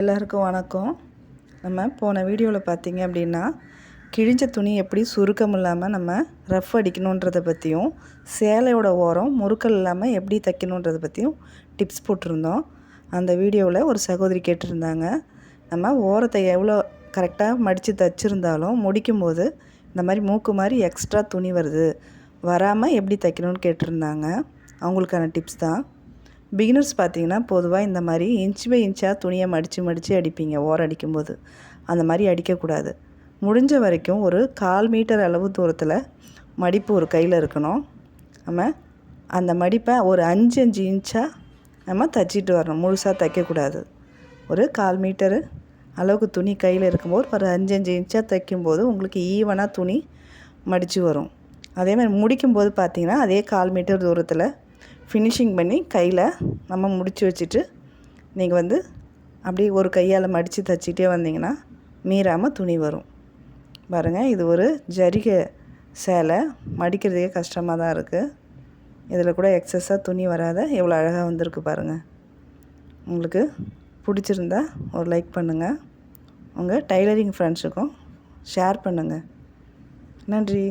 எல்லாருக்கும் வணக்கம். நம்ம போன வீடியோவில் பார்த்தீங்க அப்படின்னா, கிழிஞ்ச துணி எப்படி சுருக்கம் இல்லாமல் நம்ம ரஃப் அடிக்கணுன்றதை பற்றியும், சேலையோட ஓரம் முறுக்கல் இல்லாமல் எப்படி தைக்கணுன்றதை பற்றியும் டிப்ஸ் போட்டிருந்தோம். அந்த வீடியோவில் ஒரு சகோதரி கேட்டிருந்தாங்க, நம்ம ஓரத்தை எவ்வளோ கரெக்டாக மடித்து தைச்சிருந்தாலும் முடிக்கும்போது இந்த மாதிரி மூக்கு மாதிரி எக்ஸ்ட்ரா துணி வருது, வராமல் எப்படி தைக்கணும்னு கேட்டிருந்தாங்க. அவங்களுக்கான டிப்ஸ் தான். பிகினர்ஸ் பார்த்திங்கன்னா பொதுவாக இந்த மாதிரி இன்ச் பை இன்ச்சாக துணியை மடித்து அடிப்பீங்க ஓரம் அடிக்கும்போது. அந்த மாதிரி அடிக்கக்கூடாது. முடிஞ்ச வரைக்கும் ஒரு 1/4 மீட்டர் அளவு தூரத்தில் மடிப்பு ஒரு கையில் இருக்கணும். நம்ம அந்த மடிப்பை ஒரு 5 இன்ச்சாக நம்ம தைச்சிட்டு வரணும். முழுசாக தைக்கக்கூடாது. ஒரு 1/4 மீட்டரு அளவுக்கு துணி கையில் இருக்கும்போது ஒரு 5 இன்ச்சாக தைக்கும்போது உங்களுக்கு ஈவனாக துணி மடித்து வரும். அதேமாதிரி முடிக்கும்போது பார்த்திங்கன்னா அதே 1/4 மீட்டர் தூரத்தில் ஃபினிஷிங் பண்ணி கையில் நம்ம முடித்து வச்சுட்டு நீங்கள் அப்படியே ஒரு கையால் மடித்து தைச்சிட்டே வந்தீங்கன்னா மீறாமல் துணி வரும். பாருங்கள், இது ஒரு ஜரிகை சேலை, மடிக்கிறதுக்கே கஷ்டமாக தான் இருக்குது. இதில் கூட எக்ஸஸாக துணி வராத எவ்வளோ அழகாக வந்திருக்கு பாருங்கள். உங்களுக்கு பிடிச்சிருந்தா ஒரு லைக் பண்ணுங்கள். உங்கள் டைலரிங் ஃப்ரெண்ட்ஸுக்கும் ஷேர் பண்ணுங்கள். நன்றி.